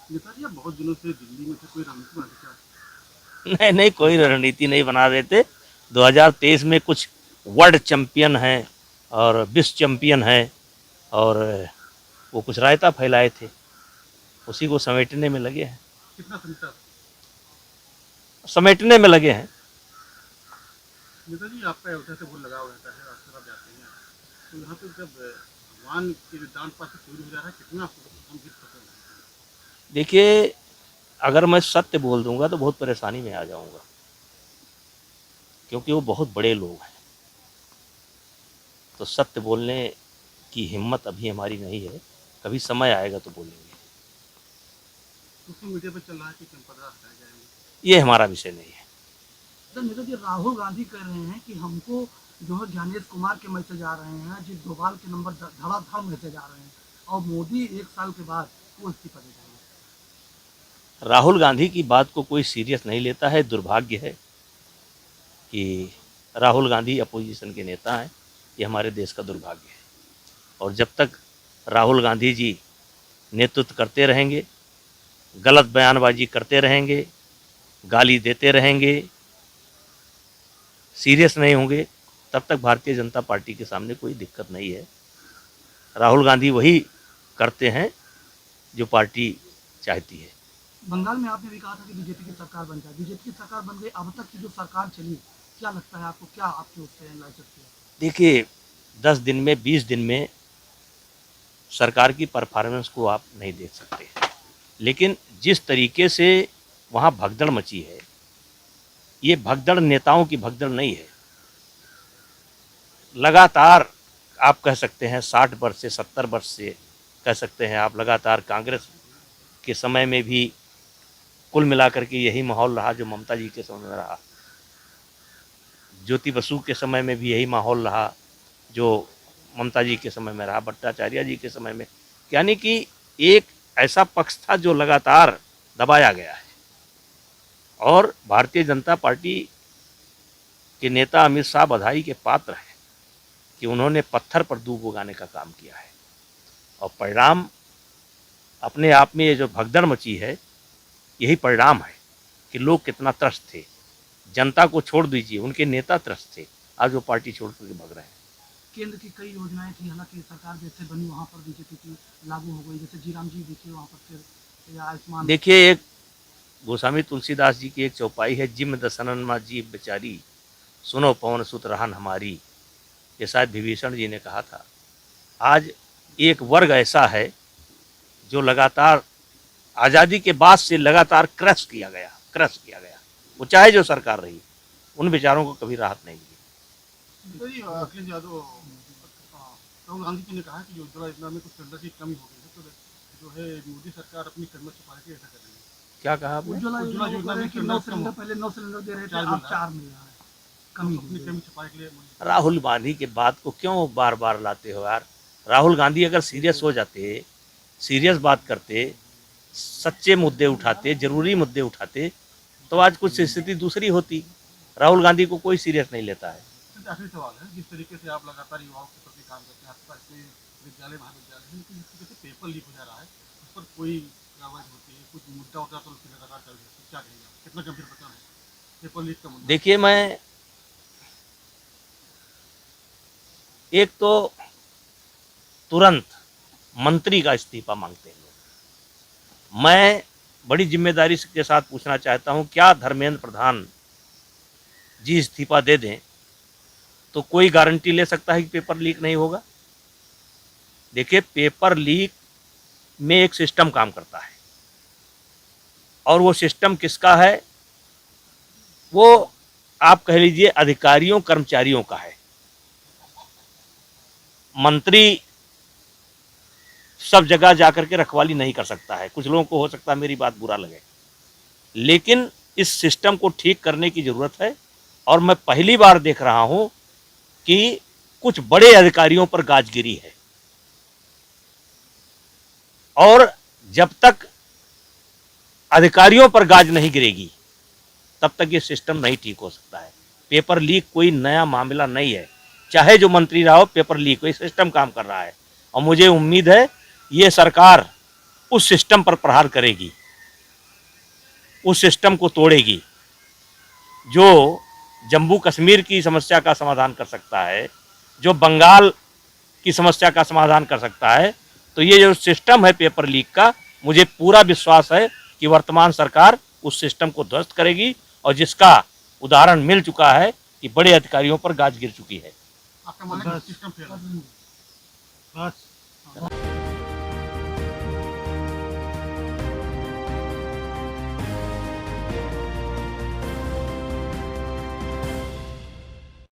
नेताजी आप बहुत दिनों से दिल्ली में थे, कोई रणनीति बना क्या? नहीं नहीं, कोई रणनीति नहीं बना रहे थे। 2023 में कुछ वर्ल्ड चैंपियन हैं और विश्व चैंपियन हैं, और वो कुछ रायता फैलाए थे, उसी को समेटने में लगे हैं। कितना समझता? समेटने में लगे हैं। नेताजी आपका अयोध्या से बहुत लगाव रहता है, अक्सर आप जाते हैं, तो यहाँ पे जब भगवान के दान पात्र चोरी हो जा रहा है, कितना आपको गंभीर पसंद है? देखिए, अगर मैं सत्य बोल दूंगा तो बहुत परेशानी में आ जाऊंगा, क्योंकि वो बहुत बड़े लोग हैं। तो सत्य बोलने की हिम्मत अभी हमारी नहीं है, कभी समय आएगा तो बोलेंगे। सोशल मीडिया पर चल रहा है कि चंपतराय हटाए जाएंगे। ये हमारा विषय नहीं है। तो नेताजी राहुल गांधी कह रहे हैं कि हमको जो है ज्ञानेश कुमार के मैसेज आ रहे हैं, जिस डोभाल के नंबर धड़ाधड़ मैसेज आ रहे हैं, और मोदी 1 साल के बाद वो इस्तीफा दे जाएंगे। राहुल गांधी की बात को कोई सीरियस नहीं लेता है। दुर्भाग्य है कि राहुल गांधी अपोजिशन के नेता हैं, ये हमारे देश का दुर्भाग्य है। और जब तक राहुल गांधी जी नेतृत्व करते रहेंगे, गलत बयानबाजी करते रहेंगे, गाली देते रहेंगे, सीरियस नहीं होंगे, तब तक भारतीय जनता पार्टी के सामने कोई दिक्कत नहीं है। राहुल गांधी वही करते हैं जो पार्टी चाहती है। बंगाल में आपने भी कहा था कि बीजेपी की सरकार बन जाए, बीजेपी की सरकार बन गई। अब तक की जो सरकार चली, क्या लगता है आपको, क्या आपके उससे ला सकती है? देखिए, 10 दिन में 20 दिन में सरकार की परफॉर्मेंस को आप नहीं देख सकते, लेकिन जिस तरीके से वहाँ भगदड़ मची है, ये भगदड़ नेताओं की भगदड़ नहीं है। लगातार आप कह सकते हैं 60 वर्ष से 70 वर्ष से कह सकते हैं आप, लगातार कांग्रेस के समय में भी कुल मिलाकर के यही माहौल रहा जो ममता जी के समय में रहा, ज्योति बसु के समय में भी यही माहौल रहा जो ममता जी के समय में रहा, भट्टाचार्य जी के समय में। यानी कि एक ऐसा पक्ष था जो लगातार दबाया गया है, और भारतीय जनता पार्टी के नेता अमित शाह बधाई के पात्र हैं कि उन्होंने पत्थर पर दूब उगाने का काम किया है, और परिणाम अपने आप में ये जो भगदड़ मची है, यही परिणाम है कि लोग कितना त्रस्त थे। जनता को छोड़ दीजिए, उनके नेता त्रस्त थे, आज वो पार्टी छोड़ करके भग रहे हैं। केंद्र की कई योजनाएं थी, हालांकि सरकार जैसे बनी वहाँ पर बीजेपी की लागू हो गई, जैसे जीराम जी देखिए वहाँ पर, फिर या आयुष्मान। देखिए, एक गोस्वामी तुलसीदास जी की एक चौपाई है, जिम दसनन मा जीव बेचारी, सुनो पवन सुत रहन हमारी। ये शायद विभीषण जी ने कहा था। आज एक वर्ग ऐसा है जो लगातार आज़ादी के बाद से लगातार क्रश किया गया, वो चाहे जो सरकार रही, उन बेचारों को कभी राहत नहीं मिली। तो ये अखिलेश यादव, राहुल गांधी जी ने कहा कि उज्ज्वला योजना में कुछ सिलेंडर की कमी हो गई है, तो जो है मोदी सरकार अपनी कदम छुपा के ऐसा कर रही है। क्या कहा आपने? उज्ज्वला योजना में कि 9 सिलेंडर, पहले 9 सिलेंडर दे रहे थे, अब 4 मिल रहा है, कमी अपनी कमी छुपाने के लिए। राहुल गांधी के बात को क्यों बार बार लाते हो यार? राहुल गांधी अगर सीरियस हो जाते, सीरियस बात करते, सच्चे मुद्दे उठाते, जरूरी मुद्दे उठाते, तो आज कुछ स्थिति दूसरी होती। राहुल गांधी को कोई सीरियस नहीं लेता है। आखिरी सवाल है, जिस तरीके से आप लगातार युवाओं के प्रति काम करते हैं, आपके पास में विद्यालय महाविद्यालय है, लेकिन जिस तरीके से पेपर लीक हो जा रहा है, उस पर कोई कार्रवाई होती है, कुछ मुद्दा होता है तो उसकी लगातार चल रही है, क्या कहेंगे आप? कितना गंभीर प्रकरण है पेपर लीक का मुद्दा? देखिए, मैं एक तो तुरंत मंत्री का इस्तीफा मांगते हैं लोग। मैं बड़ी जिम्मेदारी के साथ पूछना चाहता हूं, क्या धर्मेंद्र प्रधान जी इस्तीफा दे दें तो कोई गारंटी ले सकता है कि पेपर लीक नहीं होगा? देखिए, पेपर लीक में एक सिस्टम काम करता है, और वो सिस्टम किसका है? वो आप कह लीजिए अधिकारियों कर्मचारियों का है। मंत्री सब जगह जाकर के रखवाली नहीं कर सकता है। कुछ लोगों को हो सकता है मेरी बात बुरा लगे, लेकिन इस सिस्टम को ठीक करने की जरूरत है। और मैं पहली बार देख रहा हूं कि कुछ बड़े अधिकारियों पर गाजगिरी है, और जब तक अधिकारियों पर गाज नहीं गिरेगी तब तक ये सिस्टम नहीं ठीक हो सकता है। पेपर लीक कोई नया मामला नहीं है, चाहे जो मंत्री रहा हो, पेपर लीक कोई सिस्टम काम कर रहा है, और मुझे उम्मीद है ये सरकार उस सिस्टम पर प्रहार करेगी। उस सिस्टम को तोड़ेगी जो जम्मू कश्मीर की समस्या का समाधान कर सकता है, जो बंगाल की समस्या का समाधान कर सकता है। तो ये जो सिस्टम है पेपर लीक का, मुझे पूरा विश्वास है कि वर्तमान सरकार उस सिस्टम को ध्वस्त करेगी, और जिसका उदाहरण मिल चुका है कि बड़े अधिकारियों पर गाज गिर चुकी है। आपका मानना है कि सिस्टम फेल है। बस